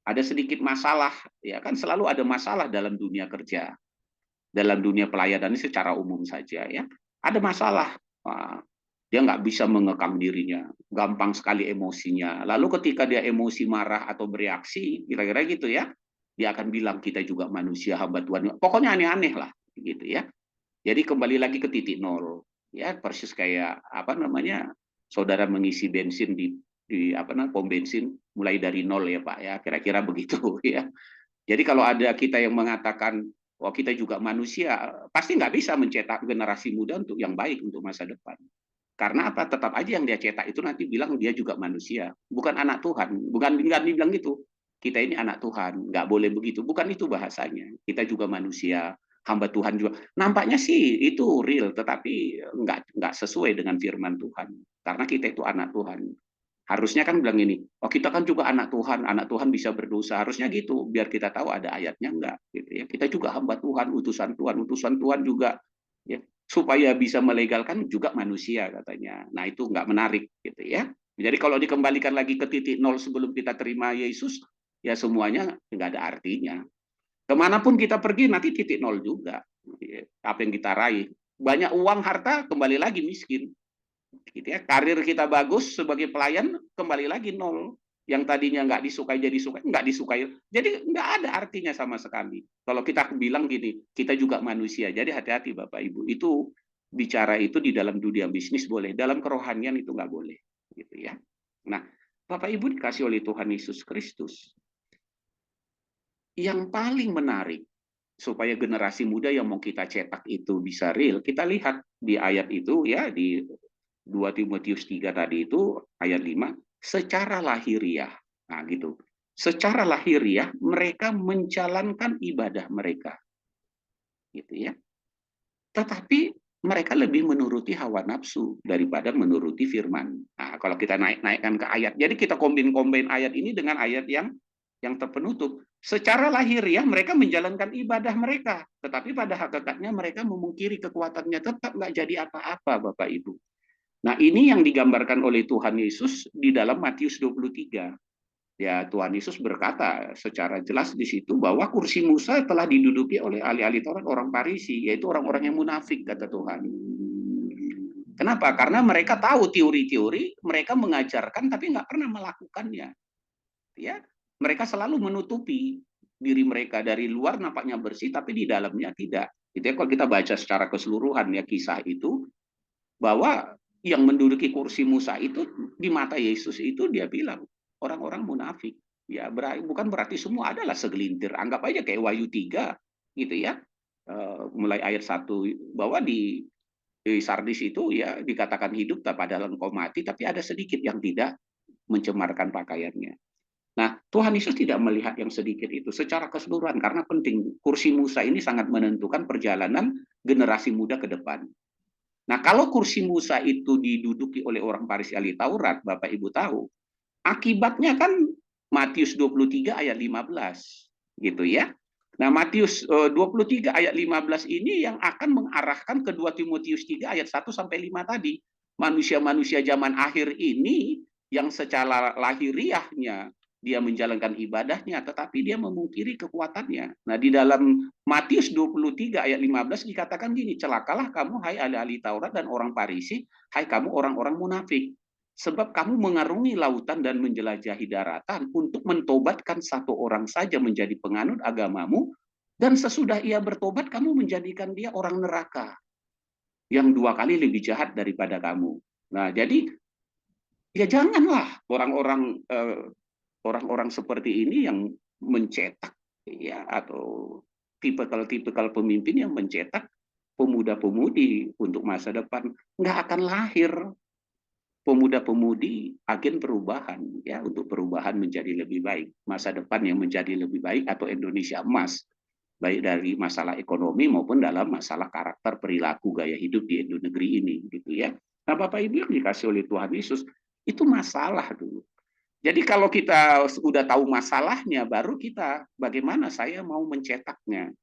ada sedikit masalah, ya kan selalu ada masalah dalam dunia kerja, dalam dunia pelayanan ini secara umum saja ya. Ada masalah. Wah, dia nggak bisa mengekang dirinya, gampang sekali emosinya. Lalu ketika dia emosi, marah atau bereaksi, kira-kira gitu ya, dia akan bilang kita juga manusia hamba Tuhan. Pokoknya aneh-aneh lah, gitu ya. Jadi kembali lagi ke titik nol, ya persis kayak apa namanya, saudara mengisi bensin di apa namanya pom bensin mulai dari nol ya Pak ya, kira-kira begitu ya. Jadi kalau ada kita yang mengatakan, wah kita juga manusia, pasti nggak bisa mencetak generasi muda untuk yang baik untuk masa depan. Karena apa? Tetap aja yang dia cetak itu nanti bilang dia juga manusia, bukan anak Tuhan, bukan nggak dibilang gitu. Kita ini anak Tuhan, nggak boleh begitu. Bukan itu bahasanya. Kita juga manusia, hamba Tuhan juga. Nampaknya sih itu real, tetapi nggak sesuai dengan firman Tuhan. Karena kita itu anak Tuhan. Harusnya kan bilang ini, oh kita kan juga anak Tuhan bisa berdosa. Harusnya gitu, biar kita tahu ada ayatnya enggak. Gitu ya. Kita juga hamba Tuhan, utusan Tuhan juga. Ya, supaya bisa melegalkan juga manusia katanya. Nah itu nggak menarik gitu ya. Jadi kalau dikembalikan lagi ke titik nol sebelum kita terima Yesus, ya semuanya nggak ada artinya. Kemanapun kita pergi nanti titik nol juga. Apa yang kita raih. Banyak uang, harta, kembali lagi miskin gitu ya. Karir kita bagus sebagai pelayan, kembali lagi nol. Yang tadinya nggak disukai jadi sukai, nggak disukai. Jadi nggak ada artinya sama sekali. Kalau kita bilang gini, kita juga manusia. Jadi hati-hati Bapak Ibu. Itu bicara itu di dalam dunia bisnis boleh, dalam kerohanian itu nggak boleh. Gitu ya. Nah, Bapak Ibu dikasih oleh Tuhan Yesus Kristus. Yang paling menarik supaya generasi muda yang mau kita cetak itu bisa real, kita lihat di ayat itu ya, di 2 Timotius 3 tadi itu ayat 5, secara lahiriah. Nah, gitu. Secara lahiriah mereka menjalankan ibadah mereka. Gitu ya. Tetapi mereka lebih menuruti hawa nafsu daripada menuruti firman. Nah, kalau kita naikkan ke ayat. Jadi kita kombin ayat ini dengan ayat yang terpenutup. Secara lahiriah mereka menjalankan ibadah mereka, tetapi pada hakikatnya mereka memungkiri kekuatannya, tetap nggak jadi apa-apa Bapak Ibu. Nah, ini yang digambarkan oleh Tuhan Yesus di dalam Matius 23. Ya, Tuhan Yesus berkata secara jelas di situ bahwa kursi Musa telah diduduki oleh ahli-ahli Taurat orang Farisi, yaitu orang-orang yang munafik, kata Tuhan. Kenapa? Karena mereka tahu teori-teori, mereka mengajarkan tapi nggak pernah melakukannya. Ya, mereka selalu menutupi diri mereka, dari luar nampaknya bersih, tapi di dalamnya tidak. Itu ya, kalau kita baca secara keseluruhan ya kisah itu, bahwa yang menduduki kursi Musa itu di mata Yesus itu dia bilang orang-orang munafik. Ya, bukan berarti semua, adalah segelintir. Anggap aja kayak Wahyu 3 gitu ya. Mulai ayat 1 bahwa di Sardis itu ya dikatakan hidup padahal engkau mati, tapi ada sedikit yang tidak mencemarkan pakaiannya. Nah, Tuhan Yesus tidak melihat yang sedikit itu secara keseluruhan, karena penting. Kursi Musa ini sangat menentukan perjalanan generasi muda ke depan. Nah, kalau kursi Musa itu diduduki oleh orang Farisi ahli Taurat, Bapak Ibu tahu, akibatnya kan Matius 23 ayat 15, gitu ya. Nah, Matius 23 ayat 15 ini yang akan mengarahkan ke 2 Timotius 3 ayat 1 sampai 5 tadi. Manusia-manusia zaman akhir ini yang secara lahiriahnya dia menjalankan ibadahnya, tetapi dia memungkiri kekuatannya. Nah, di dalam Matius 23 ayat 15 dikatakan gini, celakalah kamu hai ahli-ahli Taurat dan orang Farisi, hai kamu orang-orang munafik. Sebab kamu mengarungi lautan dan menjelajahi daratan untuk mentobatkan satu orang saja menjadi penganut agamamu, dan sesudah ia bertobat kamu menjadikan dia orang neraka yang 2 kali lebih jahat daripada kamu. Nah, jadi ya janganlah orang-orang seperti ini yang mencetak ya, atau tipikal-tipikal pemimpin yang mencetak pemuda-pemudi untuk masa depan. Nggak akan lahir pemuda-pemudi agen perubahan ya, untuk perubahan menjadi lebih baik, masa depan yang menjadi lebih baik, atau Indonesia emas, baik dari masalah ekonomi maupun dalam masalah karakter, perilaku, gaya hidup di negeri ini gitu ya. Nah, Bapak Ibu yang dikasih oleh Tuhan Yesus, itu masalah dulu. Jadi kalau kita sudah tahu masalahnya, baru kita bagaimana saya mau mencetaknya.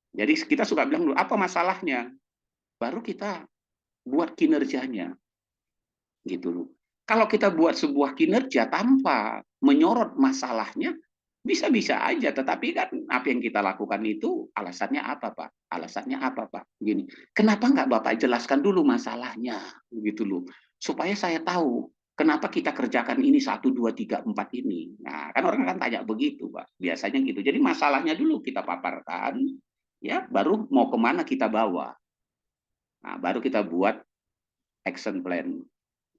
Jadi kita suka bilang dulu apa masalahnya, baru kita buat kinerjanya gitu loh. Kalau kita buat sebuah kinerja tanpa menyorot masalahnya, Bisa-bisa aja, tetapi kan apa yang kita lakukan itu alasannya apa, Pak? Alasannya apa, Pak? Gini, kenapa nggak Bapak jelaskan dulu masalahnya, gitu loh, supaya saya tahu kenapa kita kerjakan ini satu, dua, tiga, empat ini. Nah, kan orang kan tanya begitu, Pak. Biasanya gitu. Jadi masalahnya dulu kita paparkan, ya, baru mau kemana kita bawa. Nah, baru kita buat action plan.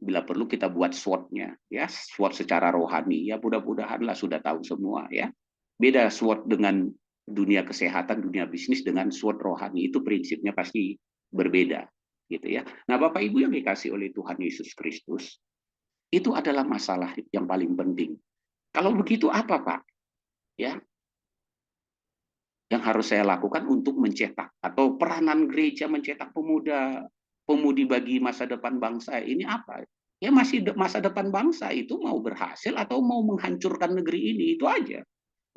Bila perlu kita buat SWOT-nya, ya, SWOT secara rohani, ya mudah-mudahanlah sudah tahu semua, ya. Beda SWOT dengan dunia kesehatan, dunia bisnis dengan SWOT rohani itu prinsipnya pasti berbeda, gitu ya. Nah, Bapak Ibu yang dikasih oleh Tuhan Yesus Kristus, itu adalah masalah yang paling penting. Kalau begitu apa, Pak? Ya, yang harus saya lakukan untuk mencetak atau peranan gereja mencetak pemuda pemudi bagi masa depan bangsa ini apa? Ya masih masa depan bangsa itu mau berhasil atau mau menghancurkan negeri ini itu aja.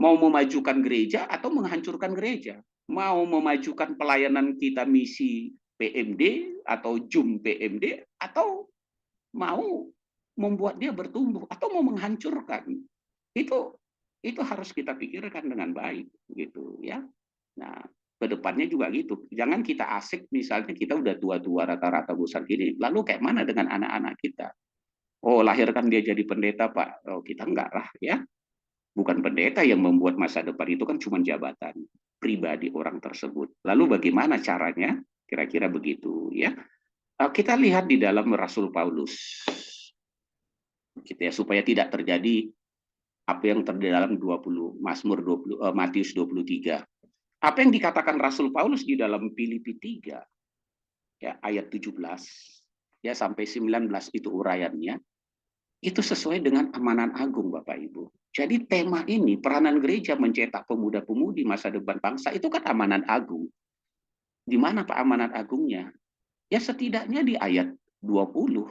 Mau memajukan gereja atau menghancurkan gereja. Mau memajukan pelayanan kita misi PMD atau JUM PMD atau mau membuat dia bertumbuh atau mau menghancurkan. Itu itu harus kita pikirkan dengan baik gitu ya. Nah, kedepannya juga gitu. Jangan kita asik misalnya kita udah tua-tua rata-rata bosan gini. Lalu kayak mana dengan anak-anak kita? Oh, lahirkan dia jadi pendeta, Pak. Oh, kita enggak lah ya. Bukan pendeta yang membuat masa depan itu kan cuma jabatan pribadi orang tersebut. Lalu bagaimana caranya? Kira-kira begitu ya. Kita lihat di dalam Rasul Paulus gitu ya supaya tidak terjadi apa yang terjadi dalam 20 Mazmur 20 Matius 23. Apa yang dikatakan Rasul Paulus di dalam Filipi 3 ya ayat 17 ya sampai 19 itu uraiannya itu sesuai dengan amanat agung Bapak Ibu. Jadi tema ini peranan gereja mencetak pemuda-pemudi masa depan bangsa itu kan amanat agung. Di mana Pak amanat agungnya? Ya setidaknya di ayat 20.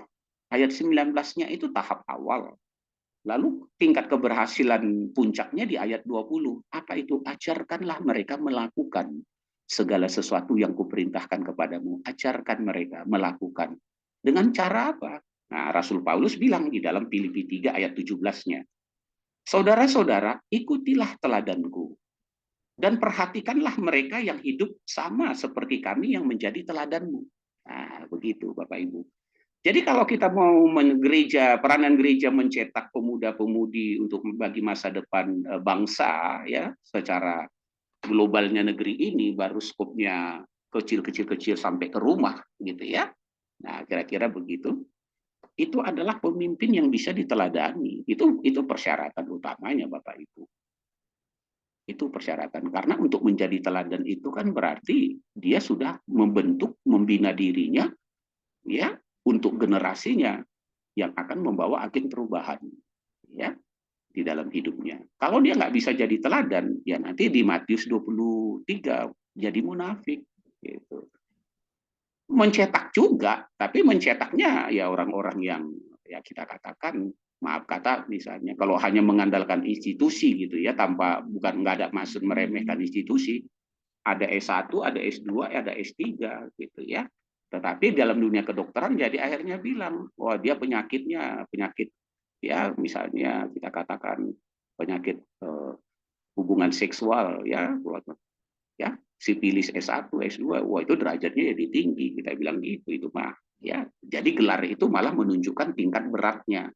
Ayat 19-nya itu tahap awal. Lalu tingkat keberhasilan puncaknya di ayat 20. Apa itu? Ajarkanlah mereka melakukan segala sesuatu yang kuperintahkan kepadamu. Ajarkan mereka melakukan. Dengan cara apa? Nah, Rasul Paulus bilang di dalam Filipi 3 ayat 17-nya. Saudara-saudara, ikutilah teladanku. Dan perhatikanlah mereka yang hidup sama seperti kami yang menjadi teladanmu. Nah, begitu Bapak Ibu. Jadi kalau kita mau gereja, peranan gereja mencetak pemuda-pemudi untuk bagi masa depan bangsa ya secara globalnya negeri ini baru skopnya kecil-kecil sampai ke rumah gitu ya. Nah, kira-kira begitu. Itu adalah pemimpin yang bisa diteladani. Itu persyaratan utamanya Bapak Ibu. Itu persyaratan karena untuk menjadi teladan itu kan berarti dia sudah membentuk, membina dirinya ya untuk generasinya yang akan membawa agen perubahan ya di dalam hidupnya. Kalau dia nggak bisa jadi teladan, ya nanti di Matius 23 jadi munafik gitu. Mencetak juga, tapi mencetaknya ya orang-orang yang ya kita katakan maaf kata misalnya kalau hanya mengandalkan institusi gitu ya tanpa bukan nggak ada maksud meremehkan institusi, ada S1, ada S2, ada S3 gitu ya. Tetapi dalam dunia kedokteran jadi akhirnya bilang, wah dia penyakitnya penyakit ya misalnya kita katakan penyakit hubungan seksual ya sipilis S1, S2, wah itu derajatnya jadi tinggi kita bilang gitu itu mah ya. Jadi gelar itu malah menunjukkan tingkat beratnya.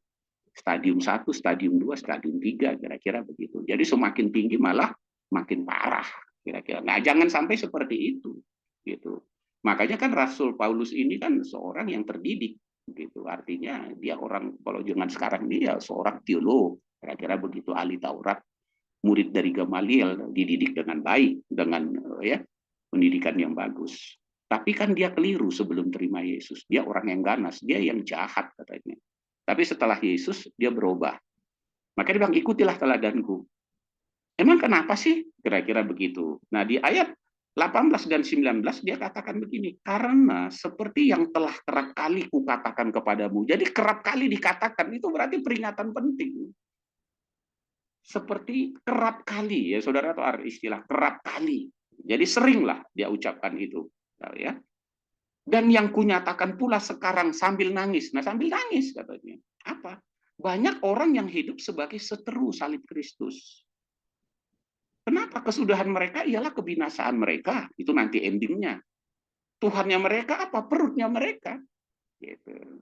Stadium 1, stadium 2, stadium 3 kira-kira begitu. Jadi semakin tinggi malah makin parah kira-kira. Nah, jangan sampai seperti itu gitu. Makanya kan Rasul Paulus ini kan seorang yang terdidik gitu. Artinya dia orang kalau jangan sekarang dia seorang teolog kira-kira begitu ahli Taurat, murid dari Gamaliel, dididik dengan baik dengan ya pendidikan yang bagus. Tapi kan dia keliru sebelum terima Yesus. Dia orang yang ganas, dia yang jahat katanya. Tapi setelah Yesus dia berubah. Maka dia bilang ikutilah teladanku. Emang kenapa sih? Kira-kira begitu. Nah, di ayat 18 dan 19 dia katakan begini, karena seperti yang telah kerap kali kukatakan kepadamu. Jadi kerap kali dikatakan itu berarti peringatan penting. Seperti kerap kali ya saudara, atau istilah kerap kali. Jadi seringlah dia ucapkan itu, ya. Dan yang kunyatakan pula sekarang sambil nangis. Nah, sambil nangis katanya. Apa? Banyak orang yang hidup sebagai seteru salib Kristus. Kenapa? Kesudahan mereka ialah kebinasaan mereka. Itu nanti endingnya. Tuhannya mereka apa? Perutnya mereka. Gitu.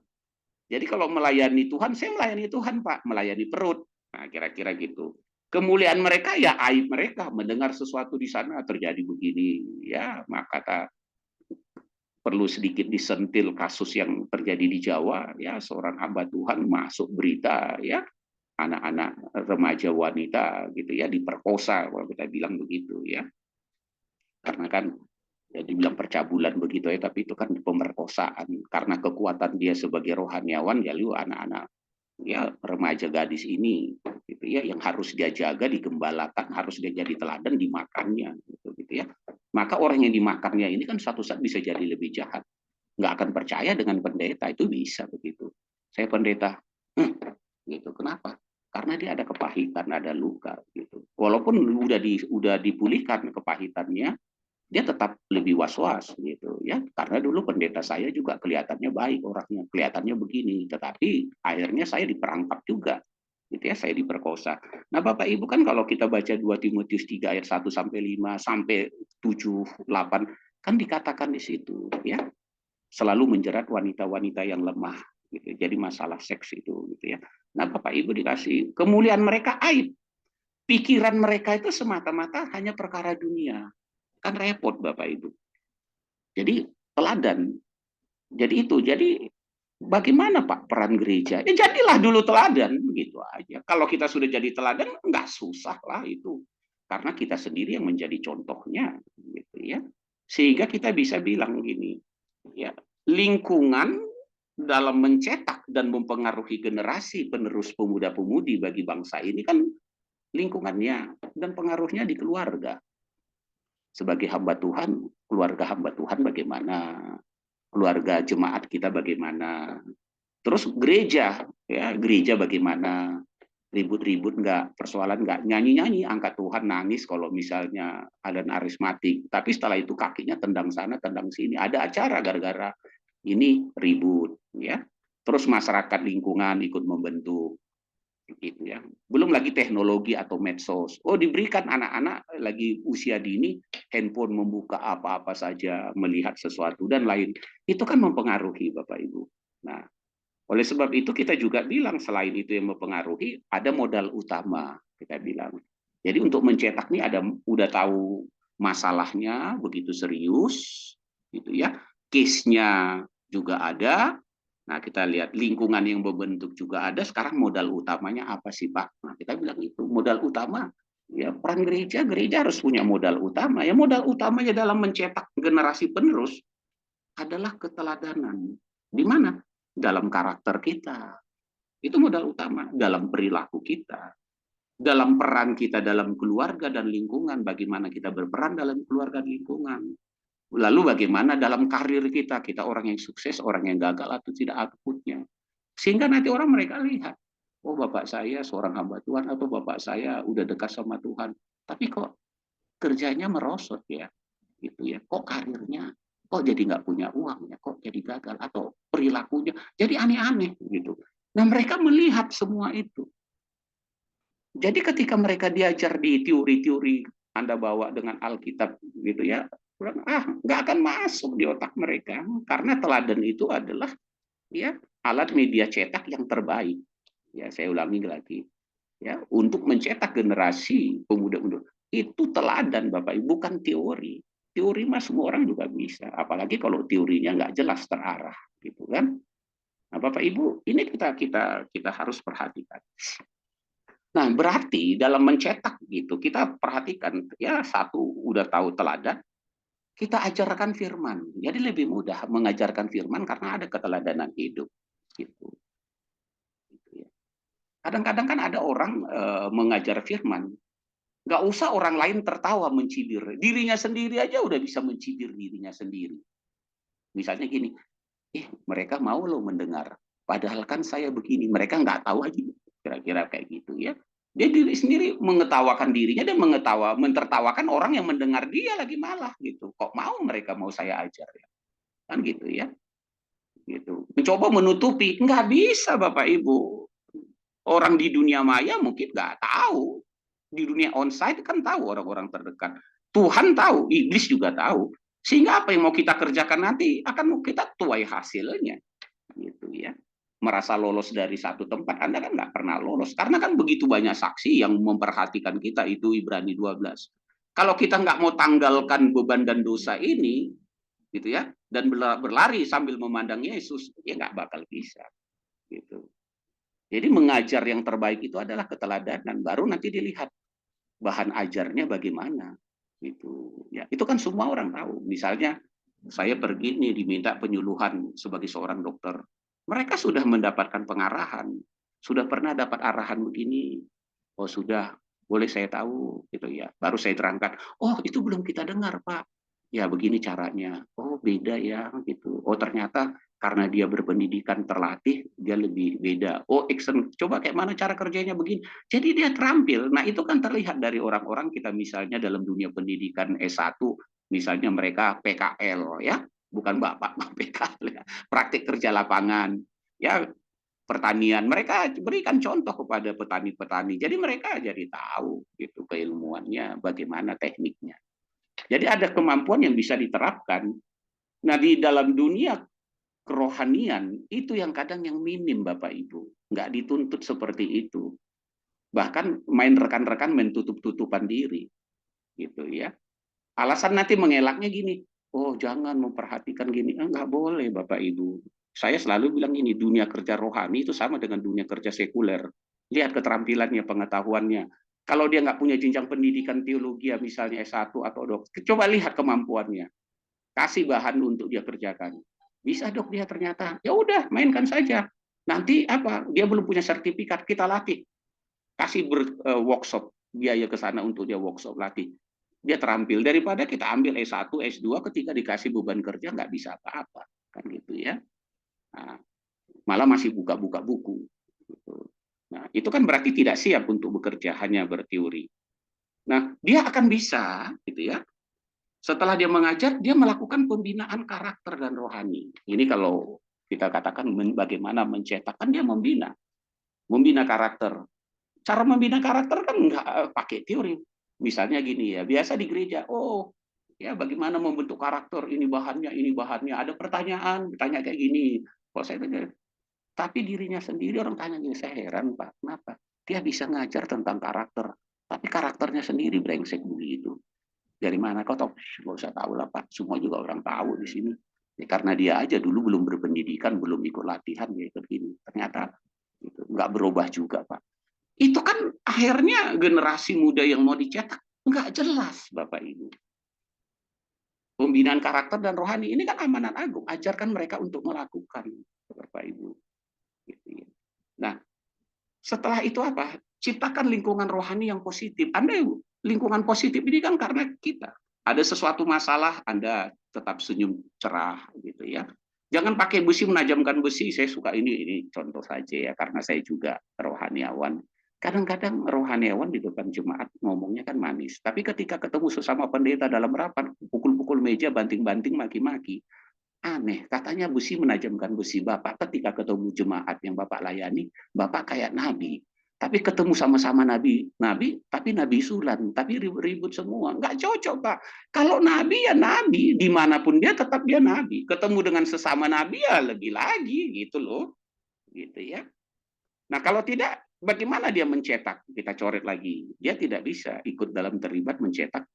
Jadi kalau melayani Tuhan, saya melayani Tuhan, Pak. Melayani perut. Nah, kira-kira gitu. Kemuliaan mereka ya aib mereka. Mendengar sesuatu di sana terjadi begini. Ya, maka perlu sedikit disentil kasus yang terjadi di Jawa. Ya, seorang hamba Tuhan masuk berita, ya, anak-anak remaja wanita gitu ya diperkosa, kalau kita bilang begitu ya. Karena kan ya dibilang percabulan begitu ya, tapi itu kan pemerkosaan karena kekuatan dia sebagai rohaniawan. Ya lu anak-anak ya remaja gadis ini gitu ya yang harus dia jaga, digembalakan, harus dia jadi teladan dimakannya gitu ya. Maka orang yang dimakannya ini kan suatu saat bisa jadi lebih jahat, nggak akan percaya dengan pendeta, itu bisa begitu. Saya pendeta, gitu. Kenapa? Karena dia ada kepahitan, ada luka gitu. Walaupun udah dipulihkan kepahitannya, dia tetap lebih was-was gitu ya. Karena dulu pendeta saya juga kelihatannya baik orangnya, kelihatannya begini, tetapi akhirnya saya diperangkap juga. Gitu ya, saya diperkosa. Nah, Bapak Ibu kan kalau kita baca 2 Timotius 3 ayat 1 sampai 5 sampai 7 8 kan dikatakan di situ ya, selalu menjerat wanita-wanita yang lemah gitu. Jadi masalah seks itu gitu ya. Nah, Bapak Ibu dikasih kemuliaan mereka aib. Pikiran mereka itu semata-mata hanya perkara dunia. Kan repot Bapak Ibu. Jadi teladan. Jadi itu. Jadi bagaimana Pak peran gereja? Ya jadilah dulu teladan begitu aja. Kalau kita sudah jadi teladan nggak susah lah itu. Karena kita sendiri yang menjadi contohnya gitu ya. Sehingga kita bisa bilang gini, ya, lingkungan dalam mencetak dan mempengaruhi generasi penerus pemuda-pemudi bagi bangsa ini kan lingkungannya dan pengaruhnya di keluarga. Sebagai hamba Tuhan, keluarga hamba Tuhan bagaimana? Keluarga jemaat kita bagaimana? Terus gereja, ya gereja bagaimana? Ribut-ribut nggak, persoalan nggak, nyanyi-nyanyi angkat Tuhan, nangis kalau misalnya ada narismatik, tapi setelah itu kakinya tendang sana tendang sini, ada acara gara-gara ini ribut ya. Terus masyarakat lingkungan ikut membentuk gitu ya. Belum lagi teknologi atau medsos. Oh, diberikan anak-anak lagi usia dini handphone, membuka apa-apa saja, melihat sesuatu dan lain. Itu kan mempengaruhi Bapak Ibu. Nah, oleh sebab itu kita juga bilang selain itu yang mempengaruhi, ada modal utama kita bilang. Jadi untuk mencetak nih ada udah tahu masalahnya begitu serius gitu ya. Case-nya juga ada. Nah, kita lihat lingkungan yang membentuk juga ada. Sekarang modal utamanya apa sih, Pak? Nah, kita bilang itu modal utama. Ya, peran gereja, gereja harus punya modal utama. Ya, modal utamanya dalam mencetak generasi penerus adalah keteladanan. Di mana? Dalam karakter kita. Itu modal utama. Dalam perilaku kita. Dalam peran kita dalam keluarga dan lingkungan. Bagaimana kita berperan dalam keluarga dan lingkungan. Lalu bagaimana dalam karir kita. Kita orang yang sukses, orang yang gagal atau tidak outputnya. Sehingga nanti orang mereka lihat. Oh, bapak saya seorang hamba Tuhan atau bapak saya udah dekat sama Tuhan. Tapi kok kerjanya merosot ya. Gitu ya. Kok karirnya kok jadi nggak punya uang ya, kok jadi gagal atau perilakunya jadi aneh-aneh gitu. Nah, mereka melihat semua itu. Jadi ketika mereka diajar di teori-teori Anda bawa dengan Alkitab gitu ya, nggak akan masuk di otak mereka karena teladan itu adalah ya alat media cetak yang terbaik. Ya, saya ulangi lagi. Ya, untuk mencetak generasi pemuda-pemuda itu teladan Bapak Ibu, bukan teori. Teori mah semua orang juga bisa, apalagi kalau teorinya nggak jelas terarah, gitu kan? Nah, Bapak Ibu, ini kita harus perhatikan. Nah, berarti dalam mencetak gitu, kita perhatikan ya satu udah tahu teladan, kita ajarkan firman. Jadi lebih mudah mengajarkan firman karena ada keteladanan hidup, gitu. Kadang-kadang kan ada orang mengajar firman, nggak usah orang lain tertawa mencibir, dirinya sendiri aja udah bisa mencibir dirinya sendiri. Misalnya gini, mereka mau lo mendengar, padahal kan saya begini, mereka nggak tahu aja, kira-kira kayak gitu ya. Dia diri sendiri mengetawakan dirinya dan mentertawakan orang yang mendengar dia lagi malah gitu. Kok mau mereka mau saya ajar ya, kan gitu ya. Gitu. Mencoba menutupi, nggak bisa Bapak Ibu. Orang di dunia maya mungkin nggak tahu di dunia onsite kan tahu orang-orang terdekat. Tuhan tahu, iblis juga tahu. Sehingga apa yang mau kita kerjakan nanti akan kita tuai hasilnya, gitu ya. Merasa lolos dari satu tempat, Anda kan nggak pernah lolos. Karena kan begitu banyak saksi yang memperhatikan kita, itu Ibrani 12. Kalau kita nggak mau tanggalkan beban dan dosa ini, gitu ya, dan berlari sambil memandang Yesus, ya nggak bakal bisa, gitu. Jadi mengajar yang terbaik itu adalah keteladanan, baru nanti dilihat bahan ajarnya bagaimana, gitu ya. Itu kan semua orang tahu. Misalnya saya pergi nih diminta penyuluhan sebagai seorang dokter, mereka sudah mendapatkan pengarahan, sudah pernah dapat arahan begini, oh sudah, boleh saya tahu, gitu ya. Baru saya terangkan, oh itu belum kita dengar Pak, ya begini caranya, oh beda ya, gitu. Oh ternyata karena dia berpendidikan terlatih, dia lebih beda. Oh action, coba kayak mana cara kerjanya begini. Jadi dia terampil. Nah itu kan terlihat dari orang-orang kita misalnya dalam dunia pendidikan S1, misalnya mereka PKL ya, bukan Bapak PKL ya, praktik kerja lapangan. Ya pertanian, mereka berikan contoh kepada petani-petani, jadi mereka jadi tahu gitu keilmuannya, bagaimana tekniknya. Jadi ada kemampuan yang bisa diterapkan. Nah di dalam dunia kerohanian itu yang kadang yang minim Bapak Ibu, nggak dituntut seperti itu. Bahkan main rekan-rekan main tutup-tutupan diri, gitu ya. Alasan nanti mengelaknya gini, oh jangan memperhatikan gini, nggak boleh Bapak Ibu. Saya selalu bilang ini, dunia kerja rohani itu sama dengan dunia kerja sekuler. Lihat keterampilannya, pengetahuannya. Kalau dia nggak punya jenjang pendidikan teologi, misalnya S1 atau dokter, coba lihat kemampuannya. Kasih bahan untuk dia kerjakan. Bisa dok dia ternyata, ya udah mainkan saja. Nanti apa? Dia belum punya sertifikat, kita latih. Kasih workshop, biaya ke sana untuk dia workshop latih, dia terampil daripada kita ambil S1, S2 ketika dikasih beban kerja nggak bisa apa-apa kan gitu ya. Nah, malah masih buka-buka buku gitu. Nah itu kan berarti tidak siap untuk bekerja, hanya berteori. Nah dia akan bisa gitu ya, setelah dia mengajar dia melakukan pembinaan karakter dan rohani. Ini kalau kita katakan bagaimana mencetakkan, dia membina karakter. Cara membina karakter kan nggak pakai teori. Misalnya gini ya, biasa di gereja, oh ya bagaimana membentuk karakter, ini bahannya, ada pertanyaan, bertanya kayak gini. Kok saya tanya, tapi dirinya sendiri orang tanya gini, saya heran Pak, kenapa? Dia bisa ngajar tentang karakter, tapi karakternya sendiri brengsek begitu. Dari mana kau tahu? Nggak usah tahu lah Pak, semua juga orang tahu di sini. Ya, karena dia aja dulu belum berpendidikan, belum ikut latihan, ya ikut gini. Ternyata gitu, nggak berubah juga Pak. Itu kan akhirnya generasi muda yang mau dicetak nggak jelas Bapak Ibu. Pembinaan karakter dan rohani ini kan amanat agung, ajarkan mereka untuk melakukan Bapak Ibu. Nah, setelah itu apa? Ciptakan lingkungan rohani yang positif. Anda lingkungan positif ini kan karena kita. Ada sesuatu masalah, Anda tetap senyum cerah gitu ya. Jangan pakai besi, menajamkan besi. Saya suka ini contoh saja ya, karena saya juga rohaniawan. Kadang-kadang rohaniawan di depan jemaat ngomongnya kan manis. Tapi ketika ketemu sesama pendeta dalam rapat, pukul-pukul meja, banting-banting, maki-maki. Aneh, katanya besi menajamkan besi. Bapak ketika ketemu jemaat yang Bapak layani, Bapak kayak nabi. Tapi ketemu sama-sama nabi, tapi nabi sulan, tapi ribut-ribut semua. Nggak cocok, Pak. Kalau nabi ya nabi, dimanapun dia tetap dia nabi. Ketemu dengan sesama nabi ya lebih lagi, gitu loh. Gitu ya. Nah kalau tidak, bagaimana dia mencetak? Kita coret lagi. Dia tidak bisa ikut dalam terlibat mencetak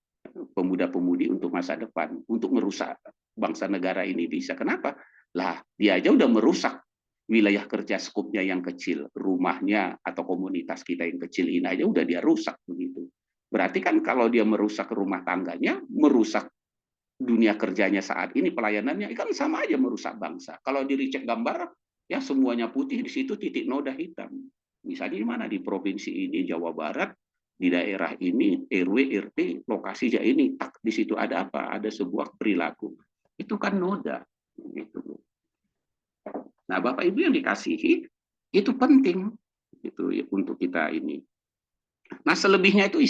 pemuda-pemudi untuk masa depan, untuk merusak bangsa negara ini bisa. Kenapa? Lah, dia aja udah merusak wilayah kerja skupnya yang kecil, rumahnya atau komunitas kita yang kecil ini aja udah dia rusak begitu. Berarti kan kalau dia merusak rumah tangganya, merusak dunia kerjanya saat ini, pelayanannya, kan sama aja merusak bangsa. Kalau dicek gambar, ya semuanya putih, di situ titik noda hitam. Misalnya di mana? Di provinsi ini, Jawa Barat, di daerah ini, RW, RT, lokasinya ini, di situ ada apa? Ada sebuah perilaku. Itu kan noda. Gitu. Nah, Bapak Ibu yang dikasihi, itu penting gitu, untuk kita ini. Nah, selebihnya itu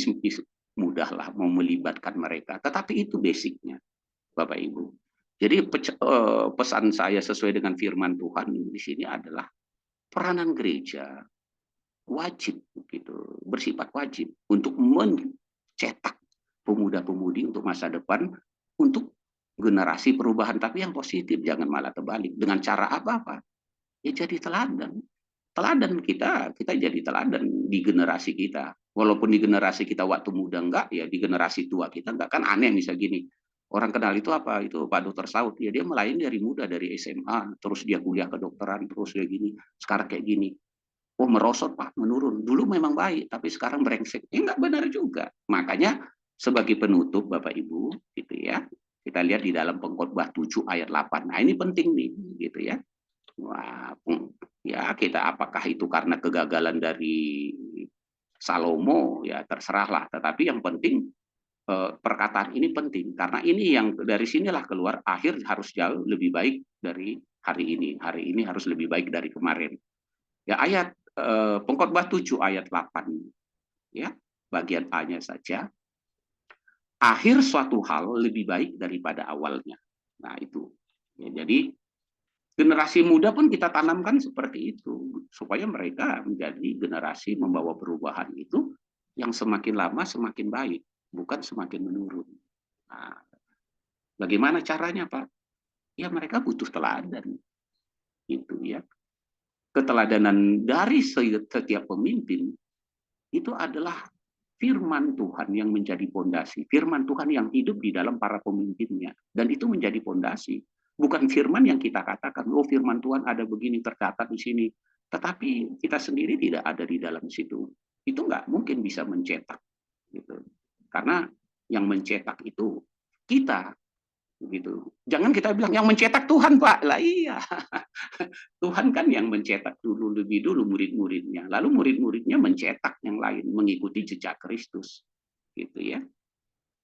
mudahlah mau melibatkan mereka, tetapi itu basicnya, Bapak Ibu. Jadi pesan saya sesuai dengan firman Tuhan di sini adalah peranan gereja wajib gitu, bersifat wajib untuk mencetak pemuda-pemudi untuk masa depan, untuk generasi perubahan, tapi yang positif, jangan malah terbalik. Dengan cara apa? Ya jadi teladan. Teladan kita jadi teladan di generasi kita. Walaupun di generasi kita waktu muda enggak, ya di generasi tua kita enggak. Kan aneh misal gini. Orang kenal itu apa? Itu Pak Dokter Saud. Ya dia melayani dari muda, dari SMA. Terus dia kuliah kedokteran, terus dia gini. Sekarang kayak gini. Oh merosot Pak, menurun. Dulu memang baik, tapi sekarang brengsek. Enggak benar juga. Makanya sebagai penutup Bapak Ibu, gitu ya. Kita lihat di dalam Pengkhotbah 7 ayat 8. Nah ini penting nih, gitu ya. Wah, ya kita apakah itu karena kegagalan dari Salomo, ya terserahlah. Tetapi yang penting perkataan ini penting karena ini yang dari sinilah keluar akhir harus jauh lebih baik dari hari ini. Hari ini harus lebih baik dari kemarin. Ya ayat Pengkhotbah 7 ayat 8 ya, bagian A-nya saja. Akhir suatu hal lebih baik daripada awalnya. Nah, itu. Ya, jadi generasi muda pun kita tanamkan seperti itu supaya mereka menjadi generasi membawa perubahan itu yang semakin lama semakin baik, bukan semakin menurun. Nah, bagaimana caranya, Pak? Ya mereka butuh teladan, itu ya. Keteladanan dari setiap pemimpin itu adalah firman Tuhan yang menjadi pondasi, firman Tuhan yang hidup di dalam para pemimpinnya, dan itu menjadi pondasi. Bukan firman yang kita katakan, oh firman Tuhan ada begini tercatat di sini, tetapi kita sendiri tidak ada di dalam situ. Itu nggak mungkin bisa mencetak, gitu. Karena yang mencetak itu kita, gitu. Jangan kita bilang yang mencetak Tuhan, Pak. Lah iya, Tuhan kan yang mencetak dulu lebih dulu murid-muridnya, lalu murid-muridnya mencetak yang lain mengikuti jejak Kristus, gitu ya.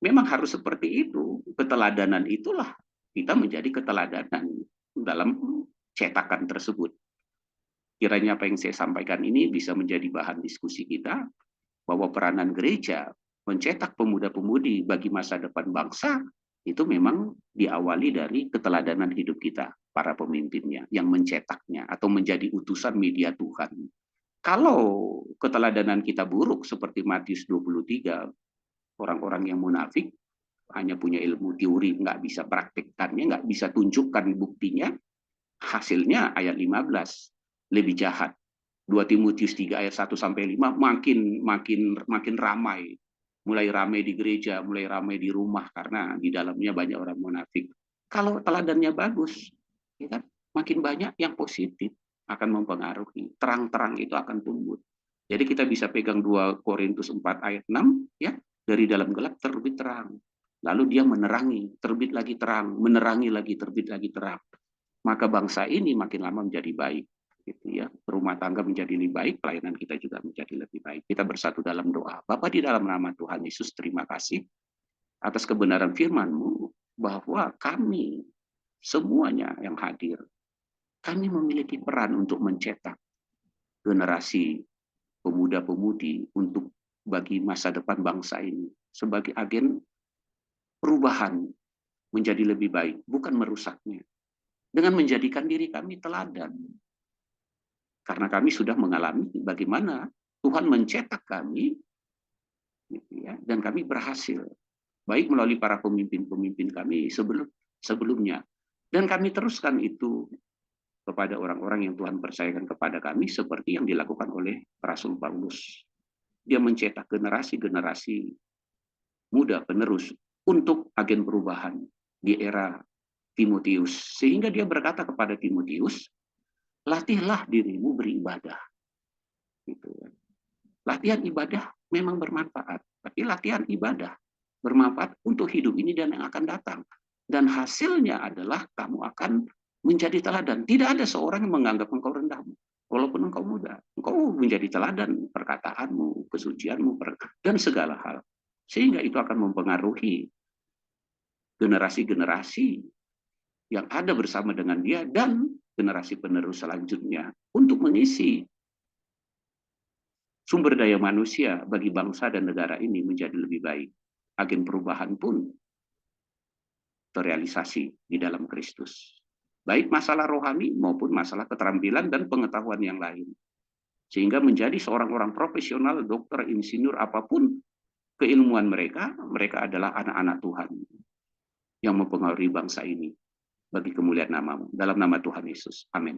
Memang harus seperti itu. Keteladanan itulah kita menjadi keteladanan dalam cetakan tersebut. Kiranya apa yang saya sampaikan ini bisa menjadi bahan diskusi kita bahwa peranan gereja mencetak pemuda-pemudi bagi masa depan bangsa itu memang diawali dari keteladanan hidup kita, para pemimpinnya yang mencetaknya atau menjadi utusan media Tuhan. Kalau keteladanan kita buruk seperti Matius 23, orang-orang yang munafik hanya punya ilmu teori, nggak bisa praktekkannya, nggak bisa tunjukkan buktinya, hasilnya ayat 15 lebih jahat. 2 Timotius 3 ayat 1 sampai 5 makin ramai. Mulai ramai di gereja, mulai ramai di rumah karena di dalamnya banyak orang munafik. Kalau teladannya bagus, ya kan? Makin banyak yang positif akan mempengaruhi. Terang-terang itu akan tumbuh. Jadi kita bisa pegang 2 Korintus 4 ayat 6 ya, dari dalam gelap terbit terang. Lalu dia menerangi, terbit lagi terang, menerangi lagi, terbit lagi terang. Maka bangsa ini makin lama menjadi baik, gitu ya. Rumah tangga menjadi lebih baik, pelayanan kita juga menjadi lebih baik. Kita bersatu dalam doa. Bapa di dalam nama Tuhan Yesus, terima kasih atas kebenaran firman-Mu bahwa kami semuanya yang hadir, kami memiliki peran untuk mencetak generasi pemuda-pemudi untuk bagi masa depan bangsa ini sebagai agen perubahan menjadi lebih baik, bukan merusaknya. Dengan menjadikan diri kami teladan. Karena kami sudah mengalami bagaimana Tuhan mencetak kami, gitu ya, dan kami berhasil. Baik melalui para pemimpin-pemimpin kami sebelumnya. Dan kami teruskan itu kepada orang-orang yang Tuhan percayakan kepada kami seperti yang dilakukan oleh Rasul Paulus. Dia mencetak generasi-generasi muda penerus untuk agen perubahan di era Timotius. Sehingga dia berkata kepada Timotius, latihlah dirimu beribadah. Gitu. Latihan ibadah memang bermanfaat, tapi latihan ibadah bermanfaat untuk hidup ini dan yang akan datang. Dan hasilnya adalah kamu akan menjadi teladan. Tidak ada seorang yang menganggap engkau rendah, walaupun engkau muda. Engkau menjadi teladan perkataanmu, kesucianmu, dan segala hal. Sehingga itu akan mempengaruhi generasi-generasi yang ada bersama dengan dia dan generasi penerus selanjutnya untuk mengisi sumber daya manusia bagi bangsa dan negara ini menjadi lebih baik. Agen perubahan pun terrealisasi di dalam Kristus. Baik masalah rohani maupun masalah keterampilan dan pengetahuan yang lain. Sehingga menjadi seorang orang profesional, dokter, insinyur, apapun keilmuan mereka, mereka adalah anak-anak Tuhan yang mempengaruhi bangsa ini bagi kemuliaan namamu. Dalam nama Tuhan Yesus. Amin.